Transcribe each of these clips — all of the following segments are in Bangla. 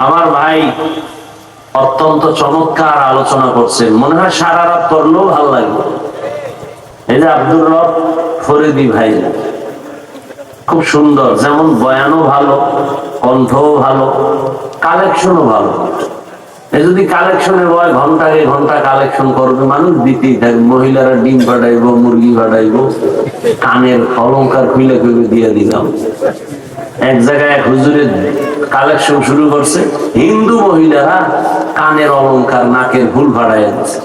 আমার ভাই অত্যন্ত চমৎকার আলোচনা করছেন, মনে হয় সারা রাত করলেও ভালো লাগবে। এই যে আব্দুর রব ফরিদি ভাই খুব সুন্দর, যেমন বয়ানও ভালো, কণ্ঠও ভালো, কালেকশনও ভালো। যদি কালেকশনে হয় ঘন্টাকে ঘন্টা কালেকশন করবে, মানুষ দিতেই থাকবে। মহিলারা ডিম ফাটাইবো, মুরগি ফাটাইবো, কানের অলংকার খুলে খুলে দিয়ে দিলাম। এক জায়গায় এক হুজুরের কালেকশন শুরু করছে, হিন্দু মহিলারা কানের অলংকার নাকের ফুল ফাটাই দিচ্ছে।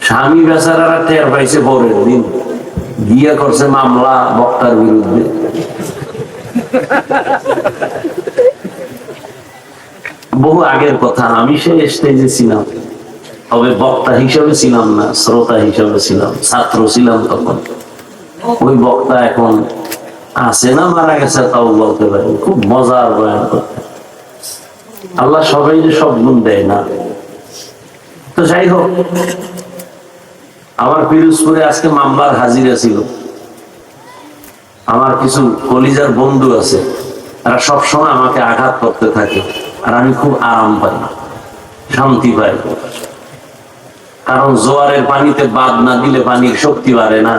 স্বামী বেচারারা টের পাইছে, পরের দিন গিয়া করছে মামলা বক্তার বিরুদ্ধে। বহু আগের কথা, আমি সে স্টেজে ছিলাম, তবে বক্তা হিসেবে ছিলাম না, শ্রোতা হিসেবে ছিলাম, ছাত্র ছিলাম তখন। ওই বক্তা এখন আছে না মারা গেছে তাও বলতে পারি, খুব মজার বয়ান করতে। আল্লাহ সবাই যে সব গুণ দেয় না। তো যাই হোক, আমার পিরোজপুরে আজকে মামলার হাজিরা ছিল। আমার কিছু কলিজার বন্ধু আছে, তারা সবসময় আমাকে আঘাত করতে থাকে, আর আমি খুব আরাম পাই, শান্তি পাই। কারণ জোয়ারের পানিতে বাদ না দিলে পানির শক্তি বাড়ে না।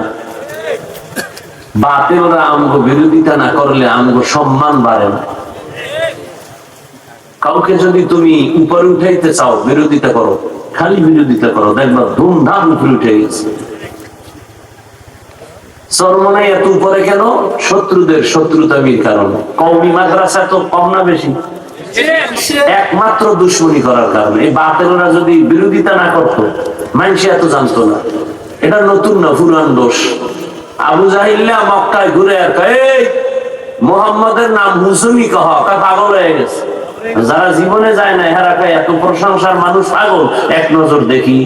বাতিলরা আমগো বিরোধিতা না করলে আমগো সম্মান বাড়ে না। কাউকে যদি তুমি উপরে উঠাইতে চাও, বিরোধিতা করো, খালি বিরোধিতা করো, দেখবা ধুমধাম উপরে উঠে গেছে। চরমনাই এত উপরে কেন? শত্রুদের শত্রুতামির কারণে। কওমি মাদ্রাসা তো কম না বেশি? একমাত্র দুশ্মনী করার কারণে। এই বাতিলরা যদি বিরোধিতা না করতো, মানুষ এত জানতো না। এটা নতুন না, পুরান দোষ। আবু জাহিল্লা মক্কায় ঘুরে আর এই মুহাম্মাদের নাম হুসুমি কহ, পাগল হয়ে গেছে। যারা জীবনে যায় না, এরা কয় এত প্রশংসার মানুষ পাগল, এক নজর দেখি,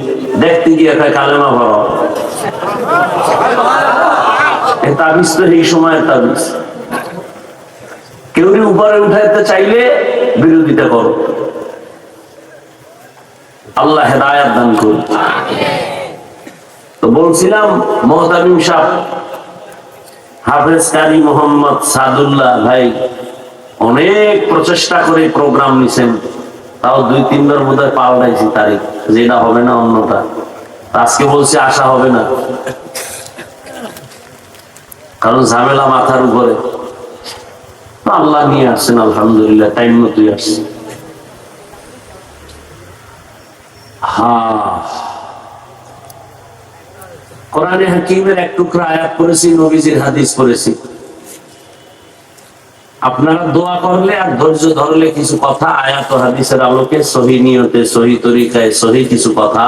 দেখতে গিয়ে কয় কালেমা পড়ো। এই তাবিজ তো এই সময়ের তাবিজ। কেউ উপরে উঠাইতে চাইলে বিরোধিতা করো। আল্লাহ হেদায়েত দান করুন। তো বলছিলাম, মোহতামিম সাহেব হাফেজ কারি মোহাম্মদ সাদুল্লাহ ভাই অনেক প্রচেষ্টা করে প্রোগ্রাম নিছেন, তাও 2-3 বার বোধহয় পাল্টাইছি তারিখ, যেটা হবে না অন্যটা। আজকে বলছি আসা হবে না, কারণ ঝামেলা মাথার উপরে। আল্লাহ নিয়ে আসছেন, আলহামদুলিল্লাহ, টাইম মতোই আসছে। কোরআনে হাকিমের এক টুকরা আয়াত করেছি, নবীজির হাদিস করেছি। আপনারা দোয়া করলে আর ধৈর্য ধরলে কিছু কথা আয়াত ও হাদিসের আলোকে সহি নিয়তে, সহি তরিকায়, সহি কিছু কথা